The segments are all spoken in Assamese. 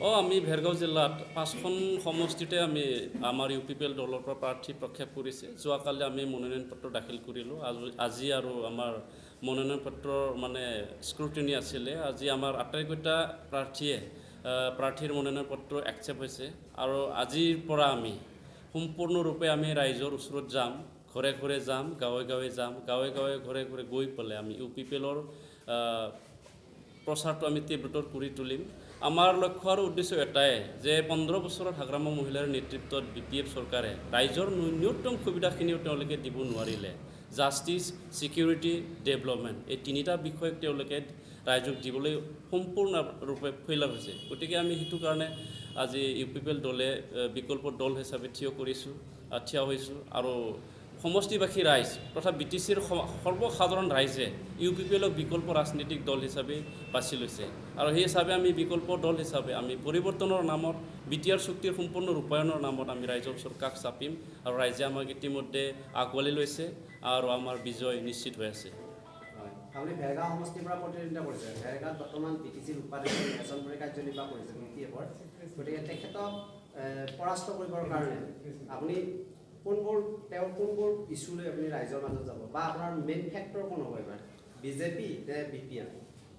আমি ভেৰগাঁও জিলাত 5খন সমষ্টিতে আমি আমাৰ UPPL দলৰ পৰা প্ৰাৰ্থী প্ৰক্ষেপ কৰিছে। যোৱাকালি আমি মনোনয়ন পত্ৰ দাখিল কৰিলোঁ। আজি আৰু আমাৰ মনোনয়ন পত্ৰৰ মানে স্ক্ৰুটিনি আছিলে। আজি আমাৰ আটাইকেইটা প্ৰাৰ্থীৰ মনোনয়ন পত্ৰ একচেপ্ট হৈছে আৰু আজিৰ পৰা আমি সম্পূৰ্ণৰূপে আমি ৰাইজৰ ওচৰত যাম, ঘৰে ঘৰে যাম, গাঁৱে গাঁৱে যাম, গাঁৱে গাঁৱে ঘৰে ঘৰে গৈ পেলাই আমি UPPLৰ প্ৰচাৰটো আমি তীব্ৰতৰ কৰি তুলিম। আমাৰ লক্ষ্য আৰু উদ্দেশ্য এটাই যে 15 বছৰত হাগ্ৰামা মহিলাৰ নেতৃত্বত BPF চৰকাৰে ৰাইজৰ ন্যূনতম সুবিধাখিনিও তেওঁলোকে দিব নোৱাৰিলে। জাষ্টিছ, ছিকিউৰিটি, ডেভেলপমেণ্ট এই তিনিটা বিষয়ক তেওঁলোকে ৰাইজক দিবলৈ সম্পূৰ্ণৰূপে ফেইলাৰ হৈছে। গতিকে আমি সেইটো কাৰণে আজি UPPL দলে বিকল্প দল হিচাপে থিয় হৈছোঁ আৰু সমষ্টিবাসী ৰাইজ তথা BTCৰ সৰ্বসাধাৰণ ৰাইজে UPPLক বিকল্প ৰাজনৈতিক দল হিচাপে বাছি লৈছে আৰু সেই হিচাপে আমি বিকল্প দল হিচাপে আমি পৰিৱৰ্তনৰ নামত BTR চুক্তিৰ সম্পূৰ্ণ ৰূপায়ণৰ নামত আমি ৰাইজৰ ওচৰত কাষ চাপিম আৰু ৰাইজে আমাক ইতিমধ্যে আঁকোৱালি লৈছে আৰু আমাৰ বিজয় নিশ্চিত হৈ আছে। আপুনি ভেৰগাঁও সমষ্টিৰ পৰা প্ৰতিনিধিত্ব কৰিছে। ভেৰগাঁৱত বৰ্তমান BTCৰ উপাধ্যক্ষ নিৰ্বাচন কৰি কাৰ্যনিৰ্বাহ কৰিছে BPFৰ। গতিকে তেখেতক পৰাস্ত কৰিবৰ কাৰণে আপুনি কোনবোৰ ইছ্যু লৈ আপুনি ৰাইজৰ মাজত যাব বা আপোনাৰ মেইন ফেক্টৰ কোন হ'ব এবাৰ, বিজেপি নে BPF?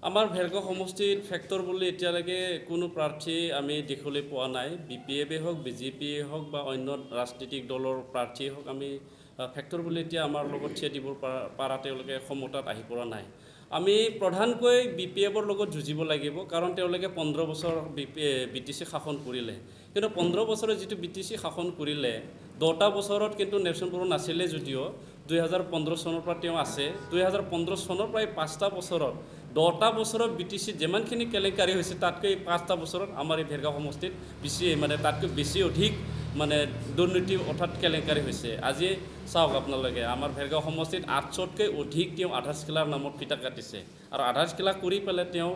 আমাৰ ভেৰগাঁও সমষ্টিত ফেক্টৰ বুলি এতিয়ালৈকে কোনো প্ৰাৰ্থী আমি দেখিবলৈ পোৱা নাই। BPFে হওক, BJPয়ে হওক বা অন্য ৰাজনৈতিক দলৰ প্ৰাৰ্থীয়ে হওক, আমি ফেক্টৰ বুলি এতিয়া আমাৰ লগত থিয় দিব পৰা তেওঁলোকে ক্ষমতাত আহি পৰা নাই। আমি প্ৰধানকৈ BPFৰ লগত যুঁজিব লাগিব, কাৰণ তেওঁলোকে 15 বছৰ BTC শাসন কৰিলে। কিন্তু 15 বছৰে যিটো BTC শাসন কৰিলে, 10টা বছৰত কিন্তু নেলছন বড়ো নাছিলে যদিও 2015 চনৰ পৰা তেওঁ আছে। 2015 চনৰ প্ৰায় 5টা বছৰত 10টা বছৰত BTC যিমানখিনি কেলেংকাৰী হৈছে তাতকৈ 5টা বছৰত আমাৰ এই ভেৰগাঁও সমষ্টিত তাতকৈ বেছি অধিক দুৰ্নীতি অৰ্থাৎ কেলেংকাৰী হৈছে। আজি চাওক আপোনালোকে আমাৰ ভেৰগাঁও সমষ্টিত 800তকৈ অধিক তেওঁ আধাৰ স্কেলাৰ নামত ফিটা কাটিছে আৰু আধাৰ স্কেলাৰ কৰি পেলাই তেওঁ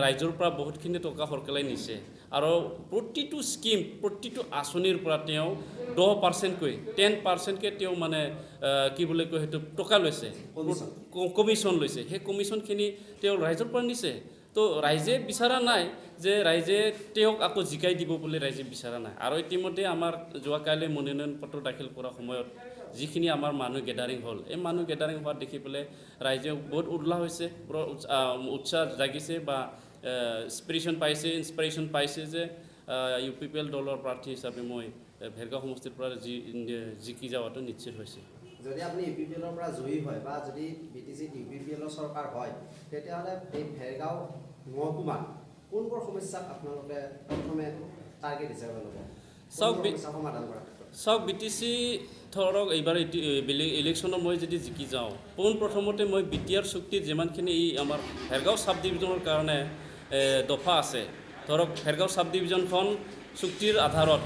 ৰাইজৰ পৰা বহুতখিনি টকা সৰকালাই নিছে আৰু প্ৰতিটো স্কিম, প্ৰতিটো আঁচনিৰ পৰা তেওঁ 10%কৈ তেওঁ কি বুলি কয় সেইটো টকা লৈছে, কমিশ্যন লৈছে। সেই কমিশ্যনখিনি তেওঁ ৰাইজৰ পৰা নিছে। তো ৰাইজে বিচৰা নাই যে ৰাইজে তেওঁক আকৌ জিকাই দিব বুলি ৰাইজে বিচৰা নাই। আৰু ইতিমধ্যে আমাৰ যোৱাকালি মনোনয়ন পত্ৰ দাখিল কৰাৰ সময়ত যিখিনি আমাৰ মানুহ গেডাৰিং হ'ল, এই মানুহ গেডাৰিং হোৱাত দেখি পেলাই ৰাইজে বহুত উল্লাস হৈছে, উৎসাহ জাগিছে বা ইনস্পিৰেশ্যন পাইছে যে UPPL দলৰ প্ৰাৰ্থী হিচাপে মই ভেৰগাঁও সমষ্টিৰ পৰা জিকি যোৱাটো নিশ্চিত হৈছে। যদি আপুনি UPPLৰ পৰা জয়ী হয় বা যদি BTCত UPPLৰ চৰকাৰ হয়, তেতিয়াহ'লে এই ভেৰগাঁও মহকুমাত কোনবোৰ সমস্যাক আপোনালোকে প্ৰথমে টাৰ্গেট হিচাপে ল'ব? সমাধান কৰা চাওক, BTC ধৰক এইবাৰ ইলেকশ্যনত মই যদি জিকি যাওঁ, পোনপ্ৰথমতে মই BTR চুক্তিত যিমানখিনি আমাৰ ভেৰগাঁও চাব ডিভিজনৰ কাৰণে দফা আছে, ধৰক ভেৰগাঁও চাব ডিভিজনখন চুক্তিৰ আধাৰত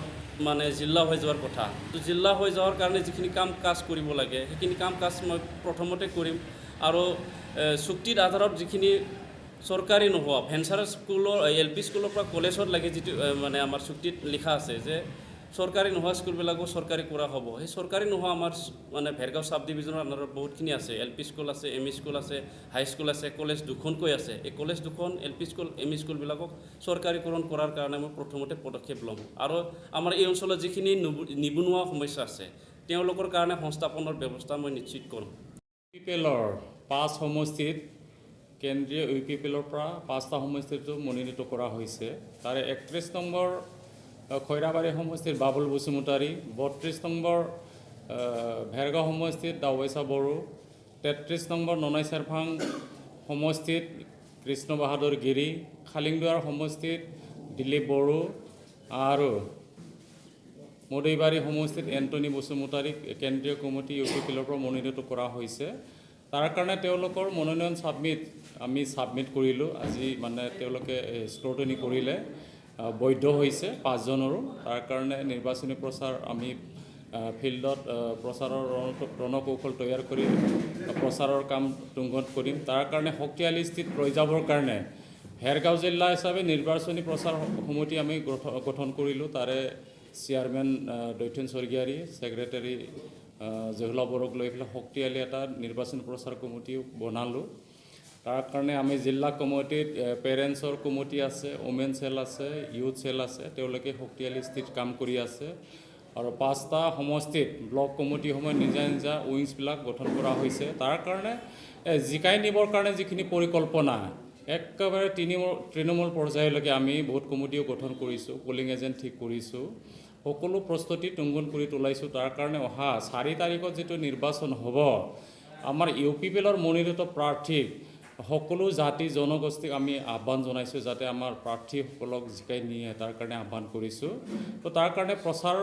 জিলা হৈ যোৱাৰ কথা। তো জিলা হৈ যোৱাৰ কাৰণে যিখিনি কাম কাজ কৰিব লাগে সেইখিনি কাম কাজ মই প্ৰথমতে কৰিম আৰু চুক্তিৰ আধাৰত যিখিনি চৰকাৰী নোহোৱা ভেঞ্চাৰ স্কুলৰ LP স্কুলৰ পৰা কলেজত লাগে যিটো আমাৰ চুক্তিত লিখা আছে যে চৰকাৰী নোহোৱা স্কুলবিলাকো চৰকাৰী কৰা হ'ব। সেই চৰকাৰী নোহোৱা আমাৰ ভেৰগাঁও চাব ডিভিজনৰ আণ্ডাৰত বহুতখিনি আছে। LP স্কুল আছে, ME স্কুল আছে, হাই স্কুল আছে, কলেজ দুখনকৈ আছে। এই কলেজ দুখন, LP স্কুল, ME স্কুলবিলাকক চৰকাৰীকৰণ কৰাৰ কাৰণে মই প্ৰথমতে পদক্ষেপ ল'ম আৰু আমাৰ এই অঞ্চলত যিখিনি নিবনুৱা সমস্যা আছে তেওঁলোকৰ কাৰণে সংস্থাপনৰ ব্যৱস্থা মই নিশ্চিত কৰিম। UPPLৰ 5 সমষ্টিত কেন্দ্ৰীয় UPPLৰ পৰা 5টা সমষ্টিটো মনোনীত কৰা হৈছে। তাৰে 31 নম্বৰ খৈৰাবাৰী সমষ্টিত বাবুল বসুমতাৰী, 32 নম্বৰ ভেৰগাঁও সমষ্টিত দাৱেচা বড়ো, 33 নম্বৰ ননাই চেৰফাং সমষ্টিত কৃষ্ণ বাহাদুৰ গিৰি, খালিংদুৱাৰ সমষ্টিত দিলীপ বড়ো আৰু মদৈবাৰী সমষ্টিত এণ্টনি বসুমতাৰীক কেন্দ্ৰীয় কমিটি UPPLৰ পৰা মনোনীত কৰা হৈছে। তাৰ কাৰণে তেওঁলোকৰ মনোনয়ন আমি ছাবমিট কৰিলোঁ। আজি তেওঁলোকে স্ক্ৰুটিনি কৰিলে বৈধ হৈছে 5জনৰো। তাৰ কাৰণে নিৰ্বাচনী প্ৰচাৰ আমি ফিল্ডত প্ৰচাৰৰ ৰণকৌশল তৈয়াৰ কৰি প্ৰচাৰৰ কাম তুংগত কৰিম। তাৰ কাৰণে শক্তিশালী স্থিতিত ৰৈ যাবৰ কাৰণে ভেৰগাঁও জিলা হিচাপে নিৰ্বাচনী প্ৰচাৰ সমিতি আমি গঠন কৰিলোঁ। তাৰে চেয়াৰমেন দৈথন স্বৰ্গীয়াৰী, ছেক্ৰেটাৰী জহুলা বড়োক লৈ পেলাই শক্তিশালী এটা নিৰ্বাচনী প্ৰচাৰ কমিটিও বনালোঁ। তাৰ কাৰণে আমি জিলা কমিটিত পেৰেণ্টছৰ কমিটি আছে, ওমেন চেল আছে, ইউথ চেল আছে, তেওঁলোকে শক্তিশালী স্থিতিত কাম কৰি আছে। আৰু 5টা সমষ্টিত ব্লক কমিটিসমূহে নিজা নিজা উইংছবিলাক গঠন কৰা হৈছে। তাৰ কাৰণে জিকাই নিবৰ কাৰণে যিখিনি পৰিকল্পনা একেবাৰে তৃণমূল পৰ্যায়লৈকে আমি বহুত কমিটিও গঠন কৰিছোঁ, পলিং এজেণ্ট ঠিক কৰিছোঁ, সকলো প্ৰস্তুতি তুংগন কৰি তোলাইছোঁ। তাৰ কাৰণে অহা 4 তাৰিখত যিটো নিৰ্বাচন হ'ব, আমাৰ UPPLৰ মনোনীত প্ৰাৰ্থীক সকলো জাতি জনগোষ্ঠীক আমি আহ্বান জনাইছোঁ যাতে আমাৰ প্ৰাৰ্থীসকলক জিকাই নিয়ে, তাৰ কাৰণে আহ্বান কৰিছোঁ। তো তাৰ কাৰণে প্ৰচাৰ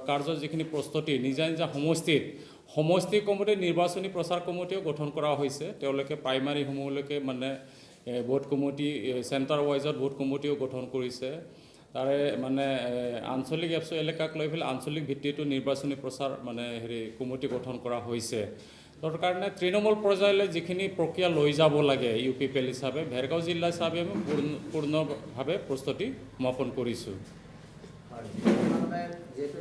কাৰ্যৰ যিখিনি প্ৰস্তুতি নিজা নিজা সমষ্টি কমিটি, নিৰ্বাচনী প্ৰচাৰ কমিটিও গঠন কৰা হৈছে। তেওঁলোকে প্ৰাইমাৰীসমূহলৈকে মানে ভোট কমিটি, চেণ্টাৰ ৱাইজত ভোট কমিটিও গঠন কৰিছে। তাৰে মানে আঞ্চলিক এলেকাক লৈ পেলাই আঞ্চলিক ভিত্তিতো নিৰ্বাচনী প্ৰচাৰ মানে কমিটি গঠন কৰা হৈছে। তাৰ কাৰণে তৃণমূল পৰ্যায়লৈ যিখিনি প্ৰক্ৰিয়া লৈ যাব লাগে UPPL হিচাপে, ভেৰগাঁও জিলা হিচাপে আমি পূৰ্ণভাৱে প্ৰস্তুতি সমাপন কৰিছোঁ। যিহেতু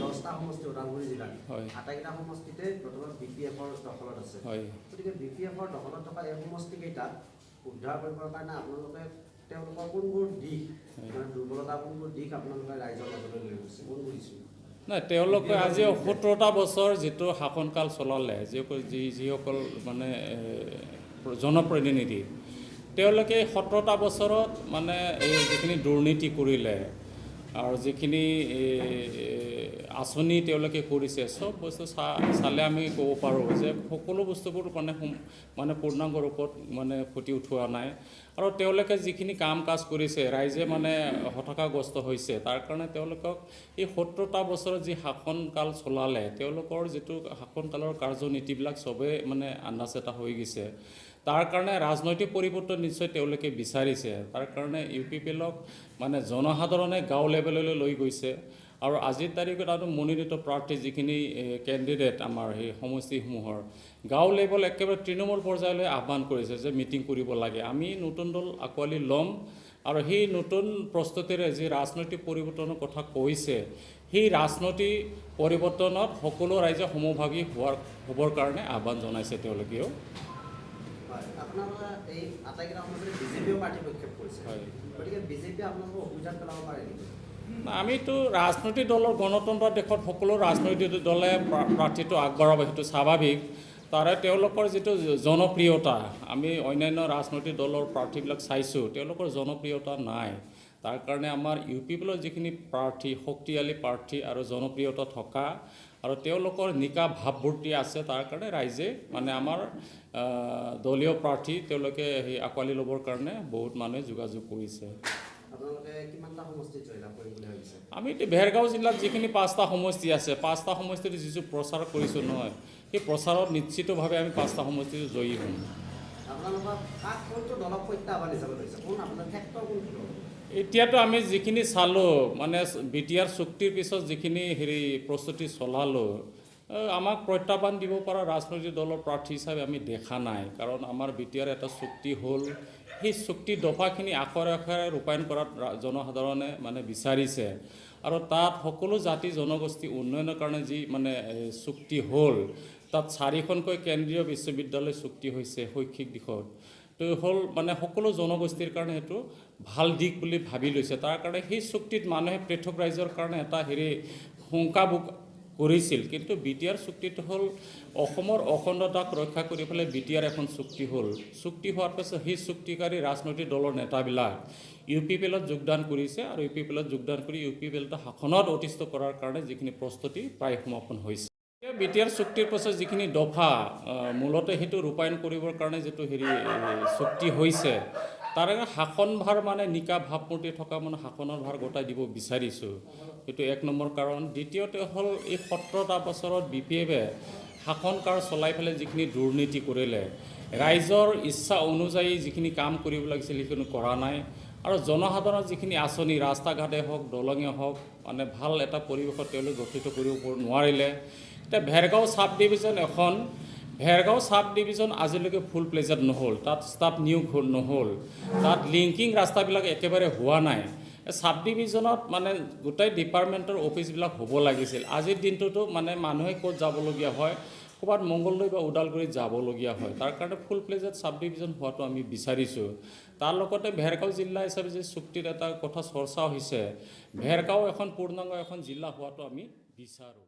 10টা সমষ্টি ওদালগুৰি জিলাত, হয়, আটাইকেইটা সমষ্টিতে বৰ্তমান BPFৰ দখলত আছে। হয়, গতিকে BPFৰ দখলত থকা এই সমষ্টিকেইটাক উদ্ধাৰ কৰিবৰ কাৰণে আপোনালোকে তেওঁলোকৰ কোনবোৰ দিশ, মানে দুৰ্বলতা কোনবোৰ দিশ আপোনালোকে ৰাইজৰ মাজলৈ লৈ গৈছে, কোনবোৰ ইছ্যু? নাই, তেওঁলোকে আজি 17টা বছৰ যিটো শাসনকাল চলালে, যিসকল মানে জনপ্ৰতিনিধি, তেওঁলোকে 17টা বছৰত মানে এই যিখিনি দুৰ্নীতি কৰিলে আৰু যিখিনি আঁচনি তেওঁলোকে কৰিছে, চব বস্তু চালে আমি ক'ব পাৰোঁ যে সকলো বস্তুবোৰ মানে পূৰ্ণাংগ ৰূপত মানে ফুটি উঠোৱা নাই। আৰু তেওঁলোকে যিখিনি কাম কাজ কৰিছে, ৰাইজে মানে হতাশাগ্ৰস্ত হৈছে। তাৰ কাৰণে তেওঁলোকক এই 17টা বছৰত যি শাসনকাল চলালে, তেওঁলোকৰ যিটো শাসনকালৰ কাৰ্যনীতিবিলাক চবেই মানে আন্দাজ এটা হৈ গৈছে। তাৰ কাৰণে ৰাজনৈতিক পৰিৱৰ্তন নিশ্চয় তেওঁলোকে বিচাৰিছে। তাৰ কাৰণে UPPLক মানে জনসাধাৰণে গাঁও লেভেললৈ লৈ গৈছে। আৰু আজিৰ তাৰিখত আৰু মনোনীত প্ৰাৰ্থী যিখিনি কেণ্ডিডেট আমাৰ সেই সমষ্টিসমূহৰ গাঁও লেভেল একেবাৰে তৃণমূল পৰ্যায়লৈ আহ্বান কৰিছে যে মিটিং কৰিব লাগে, আমি নতুন দল আঁকোৱালি ল'ম। আৰু সেই নতুন প্ৰস্তুতিৰে যি ৰাজনৈতিক পৰিৱৰ্তনৰ কথা কৈছে, সেই ৰাজনৈতিক পৰিৱৰ্তনত সকলো ৰাইজে সমভাগী হ'বৰ কাৰণে আহ্বান জনাইছে তেওঁলোকেও। আপোনালোকে এই আটাইকেইটা সমষ্টিত BJPও প্ৰাৰ্থী প্ৰক্ষেপ কৰিছে, গতিকে BJP আপোনালোকক অসুবিধাত পেলাব পাৰে নেকি? আমিতো ৰাজনৈতিক দলৰ গণতন্ত্ৰ দেশত সকলো ৰাজনৈতিক দলে প্ৰাৰ্থীটো আগবঢ়াব, সেইটো স্বাভাৱিক। তাৰে তেওঁলোকৰ যিটো জনপ্ৰিয়তা, আমি অন্যান্য ৰাজনৈতিক দলৰ প্ৰাৰ্থীবিলাক চাইছোঁ, তেওঁলোকৰ জনপ্ৰিয়তা নাই। তাৰ কাৰণে আমাৰ UPPLৰ যিখিনি প্ৰাৰ্থী, শক্তিশালী প্ৰাৰ্থী আৰু জনপ্ৰিয়তা থকা আৰু তেওঁলোকৰ নিকা ভাৱমূৰ্তি আছে, তাৰ কাৰণে ৰাইজে মানে আমাৰ দলীয় প্ৰাৰ্থী তেওঁলোকে সেই আঁকোৱালি ল'বৰ কাৰণে বহুত মানুহে যোগাযোগ কৰিছে। আমি এতিয়া ভেৰগাঁও জিলাত যিখিনি 5টা সমষ্টি আছে, 5টা সমষ্টিত যিটো প্ৰচাৰ কৰিছোঁ নহয়, সেই প্ৰচাৰত নিশ্চিতভাৱে আমি 5টা সমষ্টিত জয়ী হ'ম। এতিয়াতো আমি যিখিনি চালোঁ, মানে BTR চুক্তিৰ পিছত যিখিনি প্ৰস্তুতি চলালোঁ, আমাক প্ৰত্যাহ্বান দিব পৰা ৰাজনৈতিক দলৰ প্ৰাৰ্থী হিচাপে আমি দেখা নাই। কাৰণ আমাৰ BTR এটা চুক্তি হ'ল, সেই চুক্তিৰ দফাখিনি আখৰে আখৰে ৰূপায়ণ কৰাত জনসাধাৰণে মানে বিচাৰিছে। আৰু তাত সকলো জাতি জনগোষ্ঠী উন্নয়নৰ কাৰণে যি মানে চুক্তি হ'ল, তাত 4খনকৈ কেন্দ্ৰীয় বিশ্ববিদ্যালয় চুক্তি হৈছে শৈক্ষিক দিশত। তো হ'ল মানে সকলো জনগোষ্ঠীৰ কাৰণে সেইটো ভাল দিশ বুলি ভাবি লৈছে। তাৰ কাৰণে সেই চুক্তিত মানুহে পৃথক ৰাজ্যৰ কাৰণে এটা শংকা কৰিছিল, কিন্তু BTR চুক্তিটো হ'ল অসমৰ অখণ্ডতাক ৰক্ষা কৰি পেলাই BTR এখন চুক্তি হ'ল। চুক্তি হোৱাৰ পাছত সেই চুক্তিকাৰী ৰাজনৈতিক দলৰ নেতাবিলাক UPPLত যোগদান কৰিছে, আৰু UPPLত যোগদান কৰি UPPLটো শাসনত অধিষ্ঠ কৰাৰ কাৰণে যিখিনি প্ৰস্তুতি প্ৰায় সমাপন হৈছে। BTR চুক্তিৰ পাছত যিখিনি দফা মূলতে সেইটো ৰূপায়ণ কৰিবৰ কাৰণে যিটো চুক্তি হৈছে, তাৰে শাসনভাৰ মানে নিকা ভাৱমূৰ্তি থকা মানে শাসনৰ ভাৰ গোটাই দিব বিচাৰিছোঁ, সেইটো 1 নম্বৰ কাৰণ। দ্বিতীয়তে হ'ল এই 17টা বছৰত BPFে শাসনকাল চলাই পেলাই যিখিনি দুৰ্নীতি কৰিলে, ৰাইজৰ ইচ্ছা অনুযায়ী যিখিনি কাম কৰিব লাগিছিল সেইখিনি কৰা নাই। আৰু জনসাধাৰণৰ যিখিনি আঁচনি, ৰাস্তা ঘাটে হওক, দলঙে হওক, মানে ভাল এটা পৰিৱেশত তেওঁলোকে গঠিত কৰিব নোৱাৰিলে। এতিয়া ভেৰগাঁও চাব ডিভিজন ভেৰগাঁও চাব ডিভিজন আজিলৈকে ফুল প্লেজড নহ'ল, তাত ষ্টাফ নিয়োগ নহ'ল, তাত লিংকিং ৰাস্তাবিলাক একেবাৰে হোৱা নাই। চাব ডিভিজনত মানে গোটেই ডিপাৰ্টমেণ্টৰ অফিচবিলাক হ'ব লাগিছিল। আজিৰ দিনটোতো মানে মানুহে ক'ত যাবলগীয়া হয়, ক'ৰবাত মংগলদৈ বা ওদালগুৰিত যাবলগীয়া হয় তাৰ কাৰণে ফুল প্লেজেড সাব ডিভিজন হোৱাটো আমি বিচাৰিছোঁ তাৰ লগতে ভেৰগাঁও জিলা হিচাপে যে চুক্তিত এটা কথা চৰ্চা হৈছে ভেৰগাঁও এখন পূৰ্ণাংগ এখন জিলা হোৱাটো আমি বিচাৰোঁ